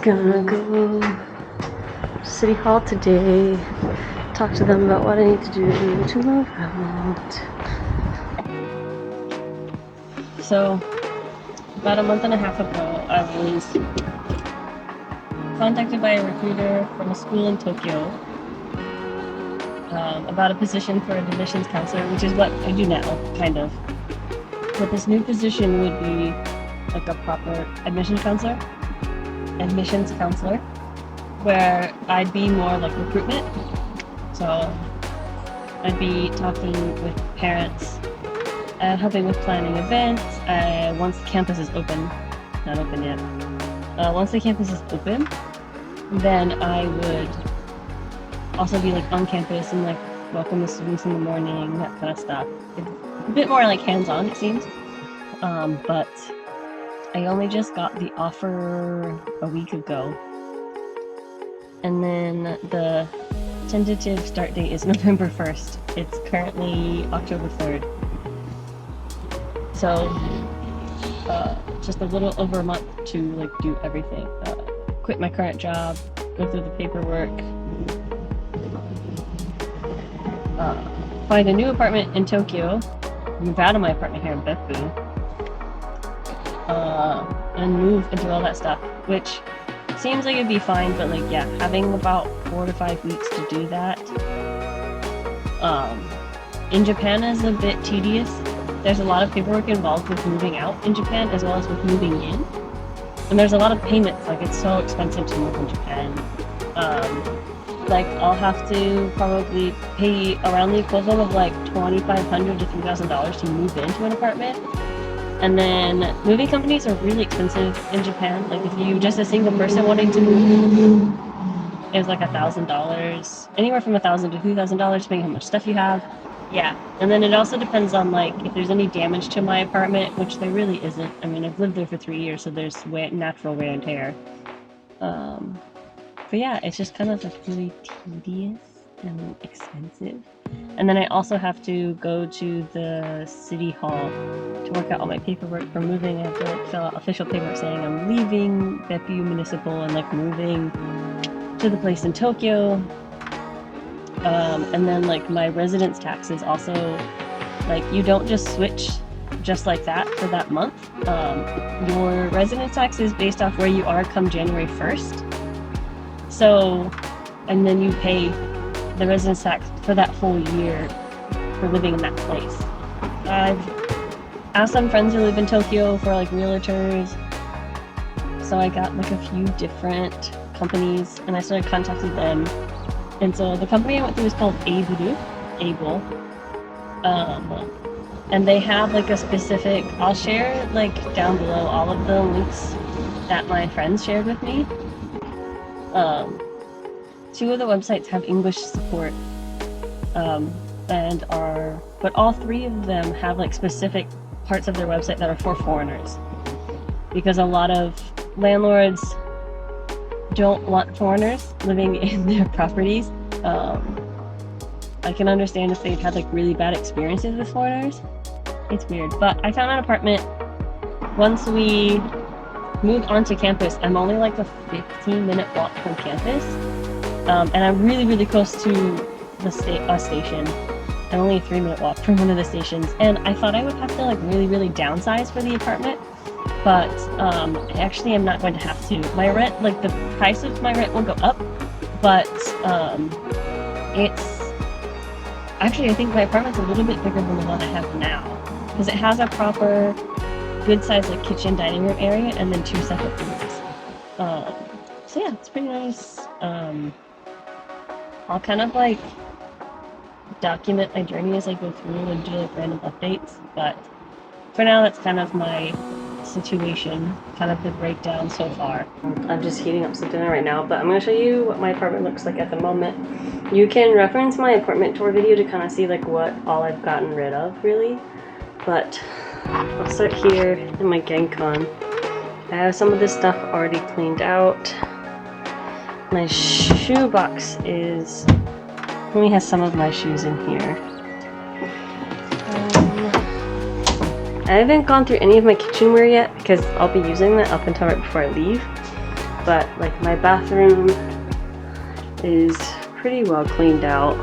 Gonna go to City Hall today, talk to them about what I need to do to Nov Rent. So, about a month and a half ago, I was contacted by a recruiter from a school in Tokyo about a position for an admissions counselor, which is what I do now, kind of. But this new position would be like a proper admissions counselor, where I'd be more like recruitment. So I'd be talking with parents and helping with planning events. Once the campus is open, not open yet. Once the campus is open, then I would also be like on campus and like welcome the students in the morning, that kind of stuff. A bit more like hands-on, it seems. But I only just got the offer a week ago. And then the tentative start date is November 1st. It's currently October 3rd. So, just a little over a month to like do everything. Quit my current job, go through the paperwork, find a new apartment in Tokyo, move out of my apartment here in Beppu, and move and do all that stuff, which seems like it'd be fine, but like, yeah, having about 4 to 5 weeks to do that, in Japan is a bit tedious. There's a lot of paperwork involved with moving out in Japan as well as with moving in. And there's a lot of payments, like it's so expensive to move in Japan. Like I'll have to probably pay around the equivalent of like $2,500 to $3,000 to move into an apartment. And then moving companies are really expensive in Japan. Like if you just a single person wanting to move, it's like $1,000, anywhere from $1,000 to $2,000 depending on how much stuff you have. Yeah, and then it also depends on like if there's any damage to my apartment, which there really isn't. I mean, I've lived there for 3 years, so there's natural wear and tear. But yeah, it's just kind of like really tedious and expensive. And then I also have to go to the city hall to work out all my paperwork for moving. I have to like fill out official paperwork saying I'm leaving Beppu Municipal and like moving to the place in Tokyo. And then like my residence tax is also like you don't just switch just like that for that month. Your residence tax is based off where you are come January 1st. So, and then you pay the residence tax for that full year for living in that place. I've asked some friends who live in Tokyo for like realtors. So I got like a few different companies and I started contacting them. And so the company I went through is called Able. And they have like a specific, I'll share like down below all of the links that my friends shared with me. 2 of the websites have English support, but all 3 of them have like specific parts of their website that are for foreigners. Because a lot of landlords don't want foreigners living in their properties. I can understand if they've had like really bad experiences with foreigners. It's weird, but I found an apartment. Once we moved onto campus, I'm only like a 15-minute walk from campus, and I'm really, really close to the station. I'm only a 3-minute walk from one of the stations, and I thought I would have to like really, really downsize for the apartment. But I actually am not going to have to. My rent, like the price of my rent will go up, but it's actually, I think my apartment's a little bit bigger than the one I have now because it has a proper good size like kitchen dining room area and then 2 separate rooms. So yeah, it's pretty nice. I'll kind of like document my journey as I go through and do like random updates, but for now that's kind of my situation, kind of the breakdown so far. I'm just heating up some dinner right now, but I'm going to show you what my apartment looks like at the moment. You can reference my apartment tour video to kind of see like what all I've gotten rid of really, but I'll start here in my Genkan. I have some of this stuff already cleaned out. My shoe box only has some of my shoes in here. I haven't gone through any of my kitchenware yet because I'll be using that up until right before I leave. But like my bathroom is pretty well cleaned out.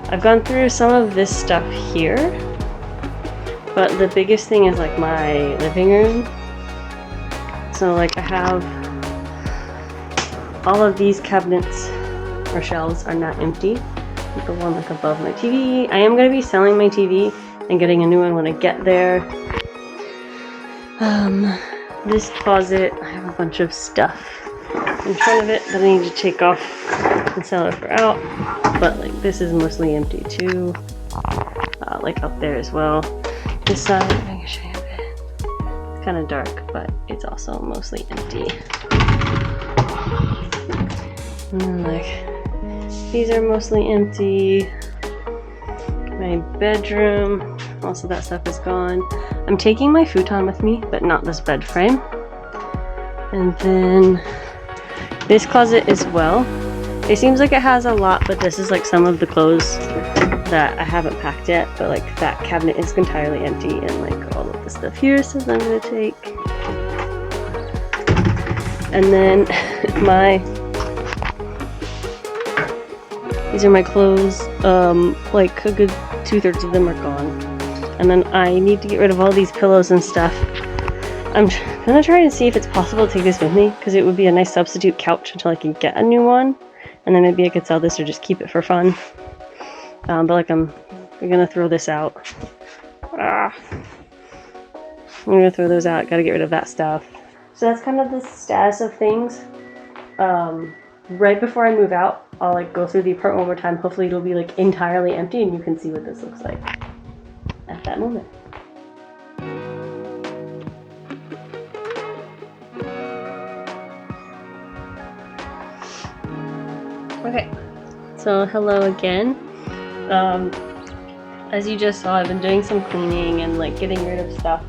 I've gone through some of this stuff here, but the biggest thing is like my living room. So like I have all of these cabinets or shelves are not empty. The one like above my TV. I am going to be selling my TV and getting a new one when I get there. This closet, I have a bunch of stuff in front of it that I need to take off and sell it for out. But like this is mostly empty too. Like up there as well. This side, I can show you a bit. It's kind of dark, but it's also mostly empty. And then like these are mostly empty. My bedroom, most of that stuff is gone. I'm taking my futon with me, but not this bed frame. And then this closet as well. It seems like it has a lot, but this is like some of the clothes that I haven't packed yet. But like that cabinet is entirely empty, and like all of the stuff here, so I'm gonna take. And then these are my clothes. Like a good 2/3 of them are gone. And then I need to get rid of all these pillows and stuff. I'm gonna try and see if it's possible to take this with me, because it would be a nice substitute couch until I can get a new one. And then maybe I could sell this or just keep it for fun. But like I'm gonna throw this out. I'm gonna throw those out. Gotta get rid of that stuff. So that's kind of the status of things. Right before I move out, I'll like go through the apartment one more time. Hopefully it'll be like entirely empty and you can see what this looks like at that moment. Okay, so hello again. As you just saw, I've been doing some cleaning and like getting rid of stuff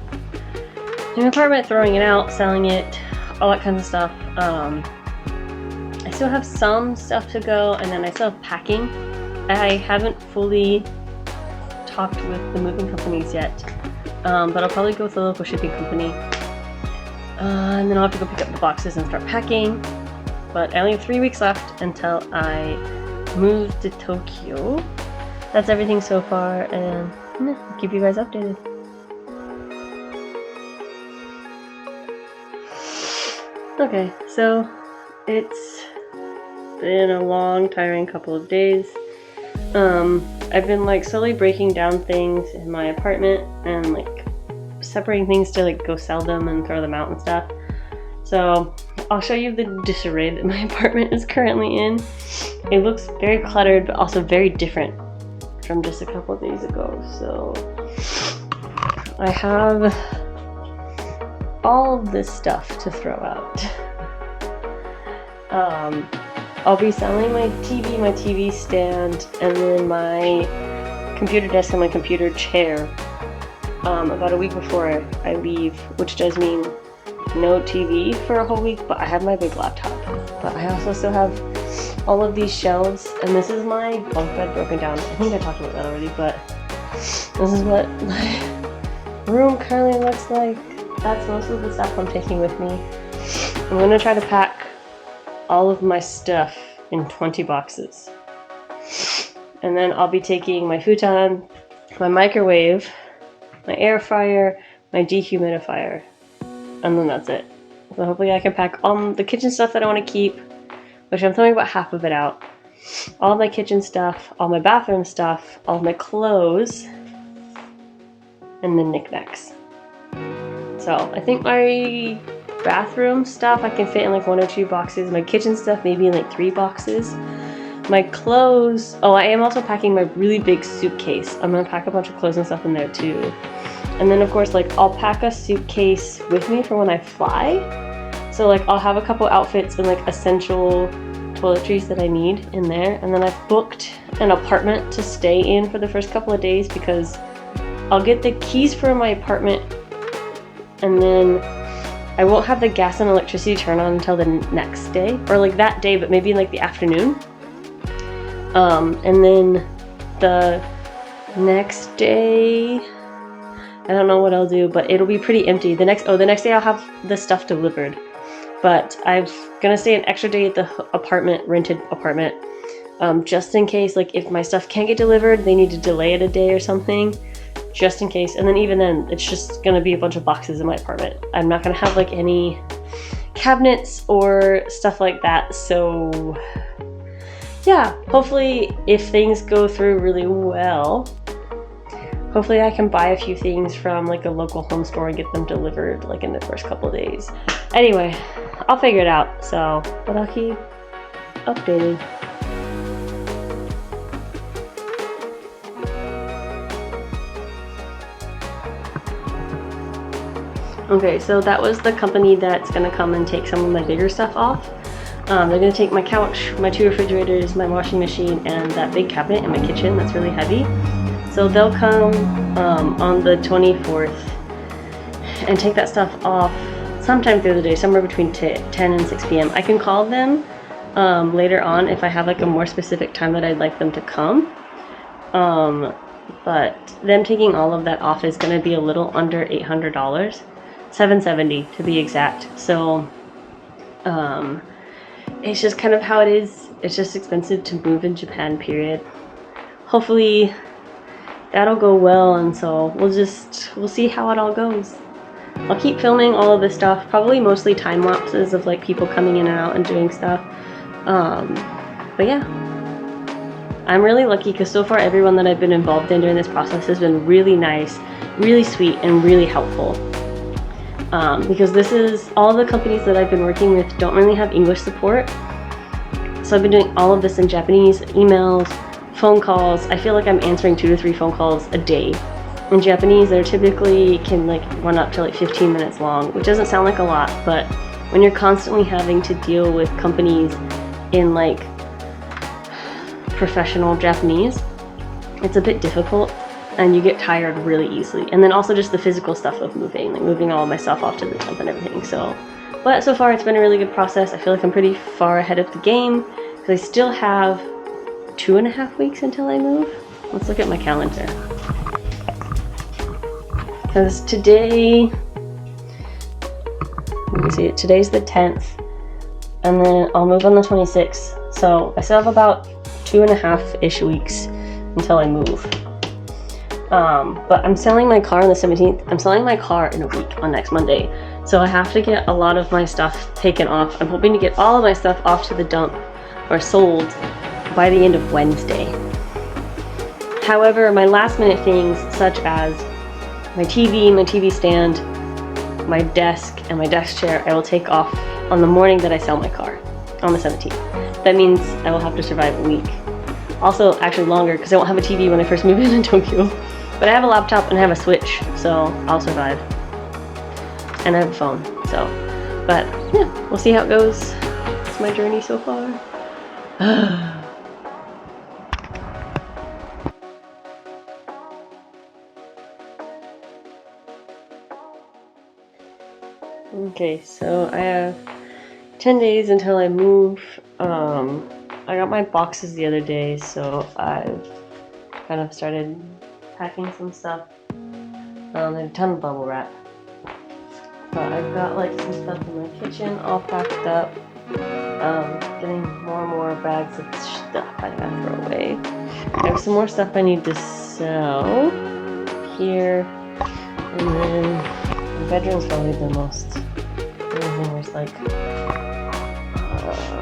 in my apartment, throwing it out, selling it, all that kind of stuff. I still have some stuff to go, and then I still have packing. I haven't fully talked with the moving companies yet, but I'll probably go with the local shipping company. And then I'll have to go pick up the boxes and start packing. But I only have 3 weeks left until I move to Tokyo. That's everything so far, and I'll keep you guys updated. Okay, so it's been a long, tiring couple of days. I've been like slowly breaking down things in my apartment and like separating things to like go sell them and throw them out and stuff. So I'll show you the disarray that my apartment is currently in. It looks very cluttered, but also very different from just a couple of days ago. So I have all of this stuff to throw out. I'll be selling my TV stand, and then my computer desk and my computer chair about a week before I leave, which does mean no TV for a whole week, but I have my big laptop. But I also still have all of these shelves, and this is my bunk bed broken down. I think I talked about that already, but this is what my room currently looks like. That's most of the stuff I'm taking with me. I'm gonna try to pack all of my stuff in 20 boxes. And then I'll be taking my futon, my microwave, my air fryer, my dehumidifier, and then that's it. So hopefully I can pack all the kitchen stuff that I want to keep, which I'm throwing about half of it out. All of my kitchen stuff, all my bathroom stuff, all of my clothes, and the knickknacks. So I think my bathroom stuff I can fit in like 1 or 2 boxes. My kitchen stuff maybe in like 3 boxes. My clothes, I am also packing my really big suitcase. I'm gonna pack a bunch of clothes and stuff in there too. And then of course like I'll pack a suitcase with me for when I fly. So like I'll have a couple outfits and like essential toiletries that I need in there. And then I've booked an apartment to stay in for the first couple of days because I'll get the keys for my apartment, and then I won't have the gas and electricity turn on until the next day, or like that day, but maybe in like the afternoon. And then the next day, I don't know what I'll do, but it'll be pretty empty. The next day I'll have the stuff delivered. But I'm gonna stay an extra day at the rented apartment, just in case, like if my stuff can't get delivered, they need to delay it a day or something, just in case. And then even then, it's just gonna be a bunch of boxes in my apartment. I'm not gonna have like any cabinets or stuff like that. So yeah, hopefully if things go through really well, hopefully I can buy a few things from like a local home store and get them delivered like in the first couple of days. Anyway, I'll figure it out, so, but I'll keep updating. Okay, so that was the company that's gonna come and take some of my bigger stuff off. They're gonna take my couch, my 2 refrigerators, my washing machine, and that big cabinet in my kitchen that's really heavy. So they'll come on the 24th and take that stuff off sometime through the day, somewhere between 10 and 6 p.m. I can call them later on if I have like a more specific time that I'd like them to come. But them taking all of that off is gonna be a little under $800, $770 to be exact. So it's just kind of how it is. It's just expensive to move in Japan, period. Hopefully that'll go well, and so we'll see how it all goes. I'll keep filming all of this stuff, probably mostly time lapses of like people coming in and out and doing stuff. But yeah, I'm really lucky because so far everyone that I've been involved in during this process has been really nice, really sweet, and really helpful. Because this is, all the companies that I've been working with don't really have English support. So I've been doing all of this in Japanese, emails, phone calls. I feel like I'm answering 2 to 3 phone calls a day. In Japanese, they're typically can like run up to like 15 minutes long, which doesn't sound like a lot, but when you're constantly having to deal with companies in like professional Japanese, it's a bit difficult and you get tired really easily. And then also just the physical stuff of moving, like moving all of my stuff off to the dump and everything. So, but so far it's been a really good process. I feel like I'm pretty far ahead of the game because I still have 2.5 weeks until I move. Let's look at my calendar. Because today, let me see, today's the 10th, and then I'll move on the 26th. So I still have about 2.5-ish weeks until I move. But I'm selling my car on the 17th. I'm selling my car in a week on next Monday. So I have to get a lot of my stuff taken off. I'm hoping to get all of my stuff off to the dump or sold by the end of Wednesday. However, my last minute things such as my TV stand, my desk, and my desk chair, I will take off on the morning that I sell my car, on the 17th. That means I will have to survive a week. Also, actually longer, because I won't have a TV when I first move in Tokyo. But I have a laptop and I have a Switch, so I'll survive. And I have a phone, so. But yeah, we'll see how it goes. It's my journey so far. Okay, so I have 10 days until I move. I got my boxes the other day, so I've kind of started packing some stuff. There's a ton of bubble wrap. But I've got like some stuff in my kitchen all packed up. Getting more and more bags of stuff I gotta throw away. I have some more stuff I need to sell here, and then the bedroom's probably the most. There's like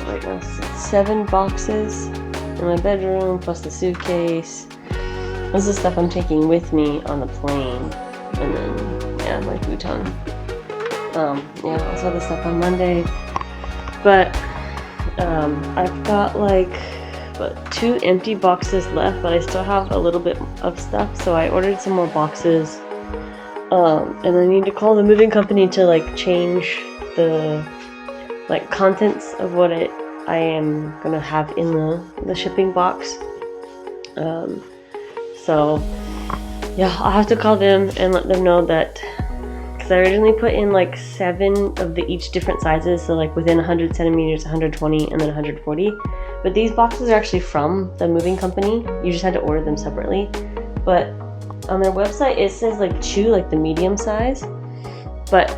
right now 7 boxes in my bedroom plus the suitcase. This is stuff I'm taking with me on the plane, and then yeah, my futon. Yeah, I'll sell this stuff on Monday, but I've got like 2 empty boxes left, but I still have a little bit of stuff, so I ordered some more boxes. And I need to call the moving company to like change the like contents of what I am gonna have in the shipping box. So yeah, I'll have to call them and let them know that, because I originally put in like 7 of the each different sizes, so like within 100 centimeters, 120, and then 140. But these boxes are actually from the moving company. You just had to order them separately. But on their website it says like 2, like the medium size, but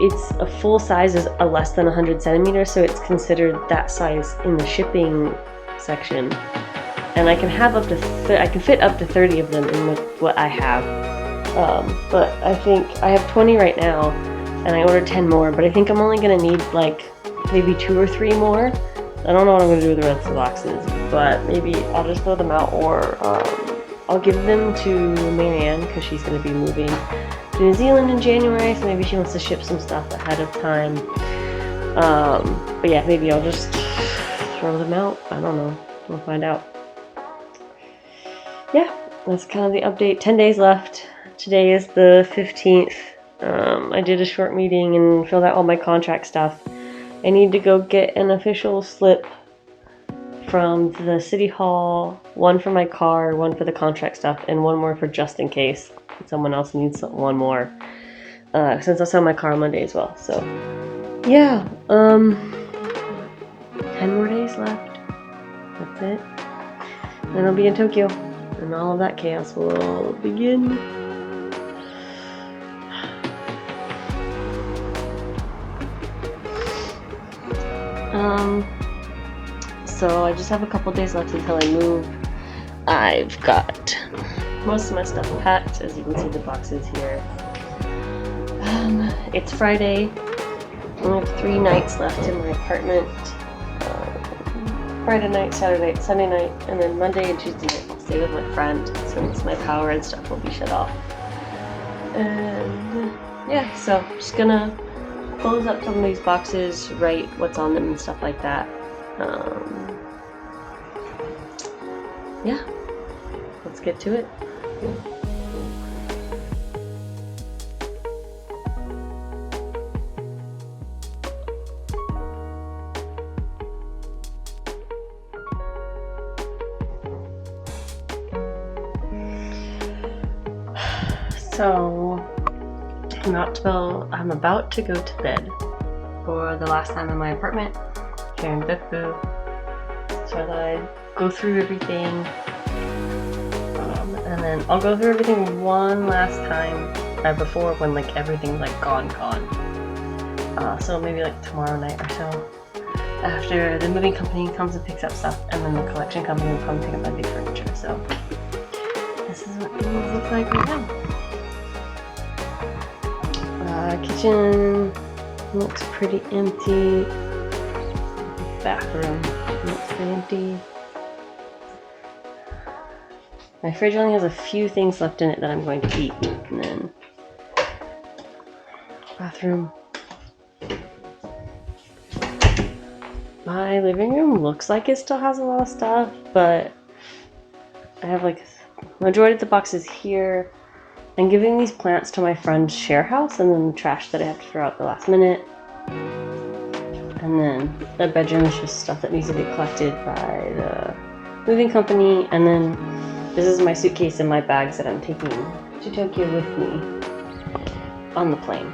it's a full size is a less than 100 centimeters, so it's considered that size in the shipping section. And I can have up to I can fit up to 30 of them in what I have. But I think I have 20 right now, and I ordered 10 more. But I think I'm only gonna need like maybe 2 or 3 more. I don't know what I'm gonna do with the rest of the boxes, but maybe I'll just throw them out, or I'll give them to Marianne because she's gonna be moving to New Zealand in January, so maybe she wants to ship some stuff ahead of time. But yeah, maybe I'll just throw them out. I don't know. We'll find out. Yeah, that's kind of the update. 10 days left. Today is the 15th. I did a short meeting and filled out all my contract stuff. I need to go get an official slip from the city hall, one for my car, one for the contract stuff, and one more for just in case someone else needs one more. Since I'll sell my car on Monday as well. So yeah, 10 more days left. That's it. Then I'll be in Tokyo, and all of that chaos will begin. So I just have a couple days left until I move. I've got most of my stuff packed, as you can see the boxes here. It's Friday. I have 3 nights left in my apartment. Friday night, Saturday, Sunday night, and then Monday and Tuesday night I'll stay with my friend since my power and stuff will be shut off. And yeah, so I'm just gonna close up some of these boxes, write what's on them and stuff like that. Yeah, let's get to it. So I'm about to go to bed for the last time in my apartment here in Beppu. So I thought I'd go through everything, and then I'll go through everything one last time before when like everything's like gone. So maybe like tomorrow night or so, after the moving company comes and picks up stuff, and then the collection company will come pick up my big furniture. So this is what it looks like right now. Kitchen looks pretty empty. Bathroom looks pretty empty. My fridge only has a few things left in it that I'm going to eat. And then bathroom. My living room looks like it still has a lot of stuff, but I have like majority of the boxes here. I'm giving these plants to my friend's share house, and then the trash that I have to throw out the last minute. And then the bedroom is just stuff that needs to be collected by the moving company. And then this is my suitcase and my bags that I'm taking to Tokyo with me on the plane.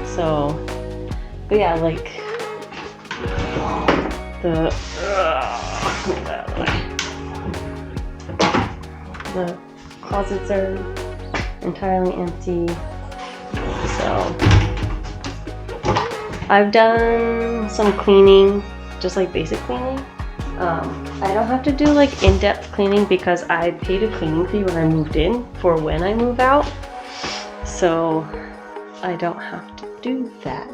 So, but yeah, like the closets are entirely empty. So I've done some cleaning, just like basic cleaning. I don't have to do like in-depth cleaning because I paid a cleaning fee when I moved in for when I move out, so I don't have to do that.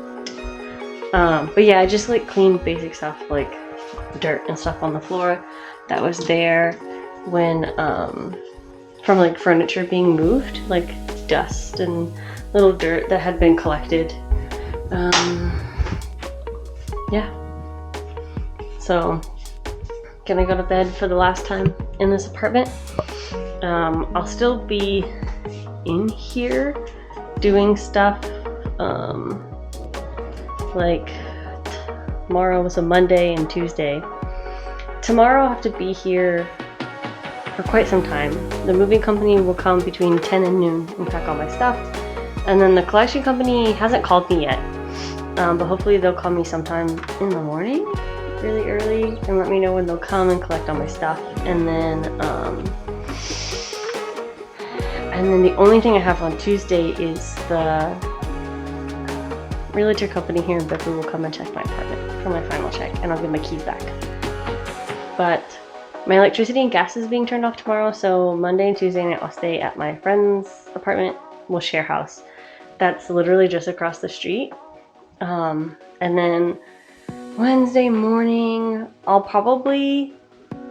But yeah, I just like cleaned basic stuff like dirt and stuff on the floor that was there when from like furniture being moved, like dust and little dirt that had been collected. Yeah, so gonna go to bed for the last time in this apartment. I'll still be in here doing stuff. Like tomorrow was a Monday and Tuesday. Tomorrow I'll have to be here for quite some time. The moving company will come between 10 and noon and pack all my stuff. And then the collection company hasn't called me yet. But hopefully they'll call me sometime in the morning, really early, and let me know when they'll come and collect all my stuff. And then And then the only thing I have on Tuesday is the realtor company here in Beppu will come and check my apartment for my final check, and I'll give my keys back. But my electricity and gas is being turned off tomorrow, so Monday and Tuesday night I'll stay at my friend's apartment. We'll share house. That's literally just across the street. And then Wednesday morning, I'll probably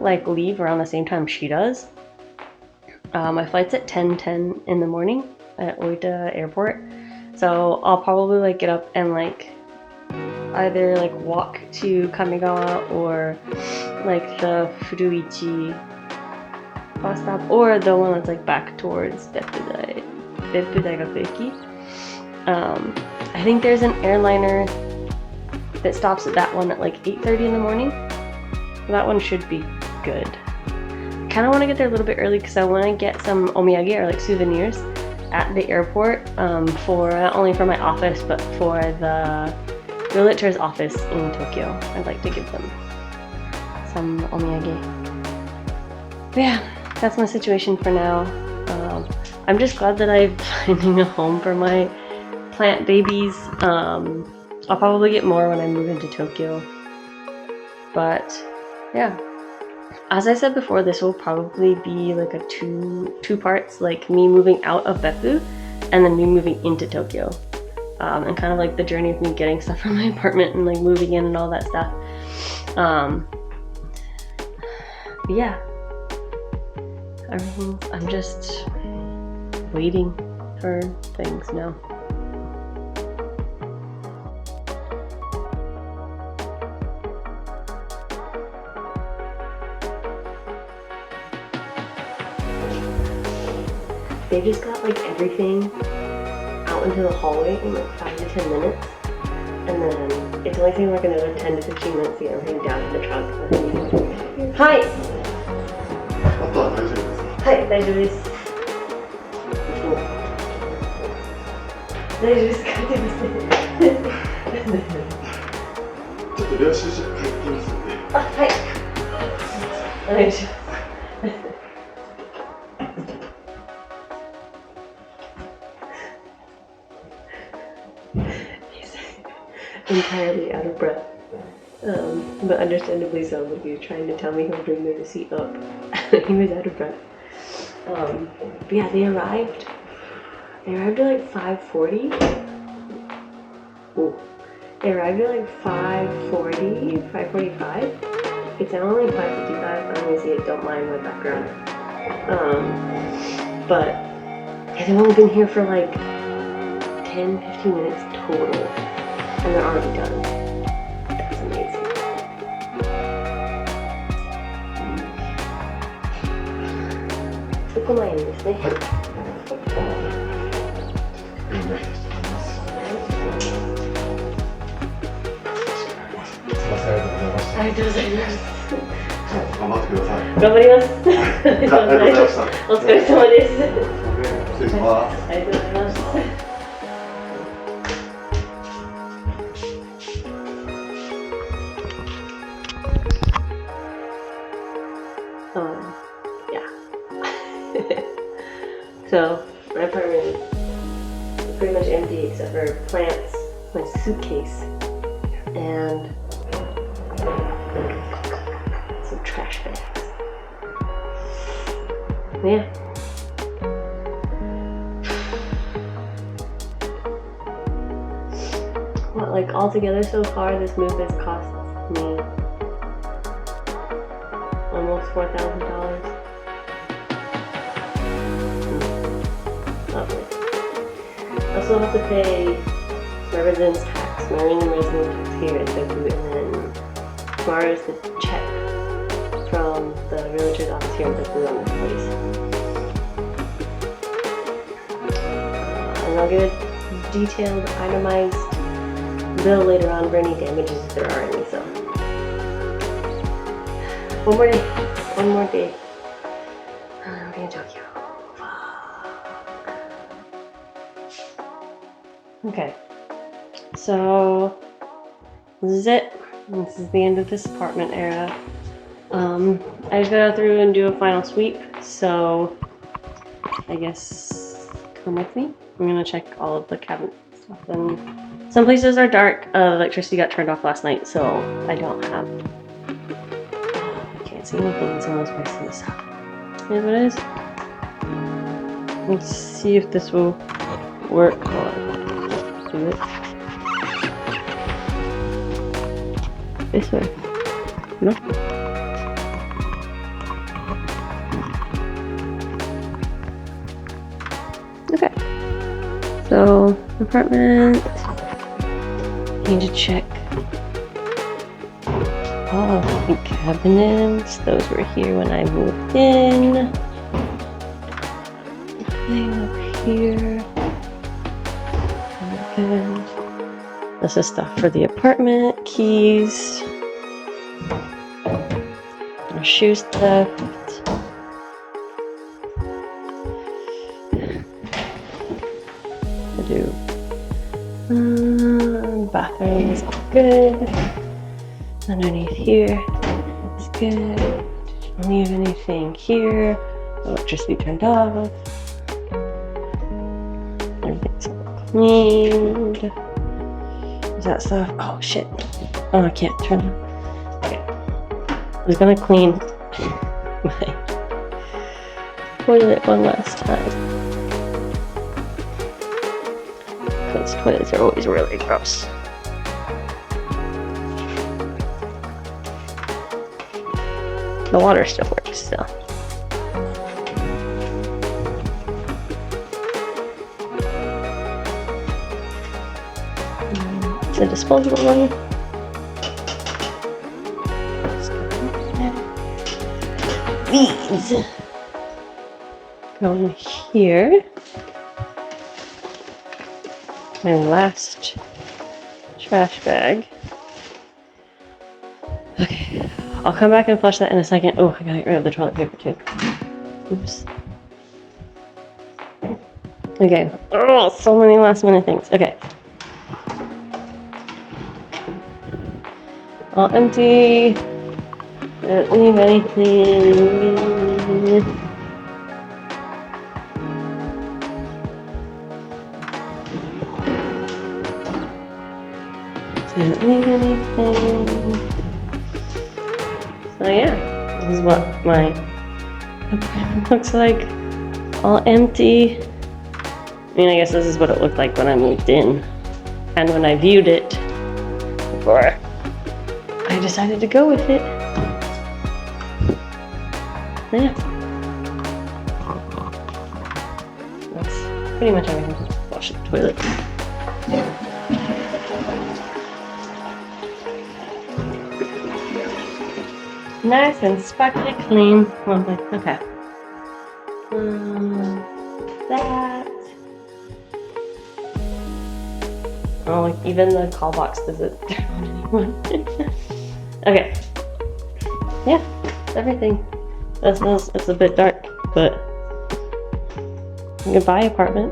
like leave around the same time she does. My flight's at 10:10 in the morning at Oita Airport, so I'll probably like get up and like either like walk to Kamigawa or like the Furuichi bus stop, or the one that's like back towards Beppu Daigaku Eki. I think there's an airliner that stops at that one at like 8:30 in the morning. That one should be good. Kind of want to get there a little bit early because I want to get some omiyage or like souvenirs at the airport for not only for my office but for the realtor's office in Tokyo. I'd like to give them some omiyage. But yeah, that's my situation for now. I'm just glad that I'm finding a home for my plant babies. I'll probably get more when I move into Tokyo. But yeah. As I said before, this will probably be like a two parts, like me moving out of Beppu and then me moving into Tokyo. And kind of like the journey of me getting stuff from my apartment and like moving in and all that stuff. But yeah, I'm just waiting for things now. They just got like everything out into the hallway in like 5 to 10 minutes, and then it's only taking like another 10 to 15 minutes to get everything down to the trunk. Hi! Hi, 大丈夫です。大丈夫ですか？ちょっと領収書書いてきますので。あ、はい。お願いします。Entirely out of breath, but understandably so. Like he was trying to tell me he'll bring the receipt up. He was out of breath. But yeah, they arrived at like 5:40. Ooh. They arrived at like 5:40, 5:45. It's now only 5:55. I'm gonna see it. Don't mind my background. But yeah, they've only been here for like 10-15 minutes total. And they're already done. That's amazing. It's my end, isn't it? Yeah. So my apartment is pretty much empty except for plants, my suitcase, and some trash bags. Yeah. Well, like altogether so far, this move has cost me almost $4,000. Lovely. I also have to pay my residence tax, my minimum residence tax here at Beppu, and then tomorrow is the check from the realtor's office here in Beppu on this place. And I'll get a detailed, itemized bill later on for any damages if there are any. So one more day. I'm going to Tokyo. Okay, so this is it. This is the end of this apartment era. I just gotta go through and do a final sweep. So I guess come with me. I'm gonna check all of the cabinet stuff. And some places are dark. Electricity got turned off last night, so I don't have. I can't see anything in some of those places. Here's what it is. Let's see if this will work. Let's do it. This way. No. Okay. So, apartment. Need to check. Oh, the cabinets. Those were here when I moved in. Nothing up here. Good. This is stuff for the apartment. Keys. Our shoes left. Bathroom is all good. Underneath here, it's good. Didn't leave anything here. Electricity turned off. Everything's all cleaned. Is that stuff? Oh shit. Oh, I can't turn it. Okay. I was gonna clean my toilet one last time. Because toilets are always really gross. The water still works, so. It's a disposable one. These go in here. My last trash bag. Okay, I'll come back and flush that in a second. Oh, I gotta get rid of the toilet paper too. Oops. Okay. Oh, so many last minute things. Okay. All empty. Don't leave anything. Didn't leave anything. So yeah, this is what my apartment looks like. All empty. I mean, I guess this is what it looked like when I moved in. And when I viewed it before I decided to go with it. Yeah. That's pretty much everything. Just flush the toilet. Nice and sparkly clean. Lovely. Okay. That. Oh, like even the call box doesn't turn on anymore. Okay. Yeah, everything. It's a bit dark, but goodbye apartment.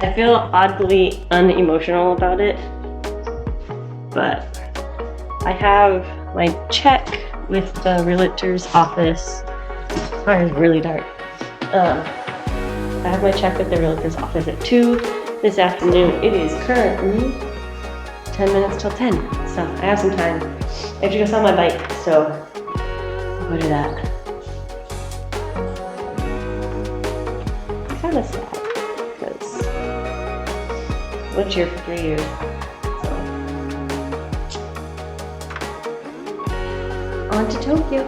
I feel oddly unemotional about it, but I have my check with the realtor's office. Sorry, it's really dark. I have my check with the realtor's office at 2 this afternoon. It is currently 10 minutes till 10, so I have some time. I have to go sell my bike, so I'll go do that. Kind of sad, because I lived here for 3 years. On to Tokyo.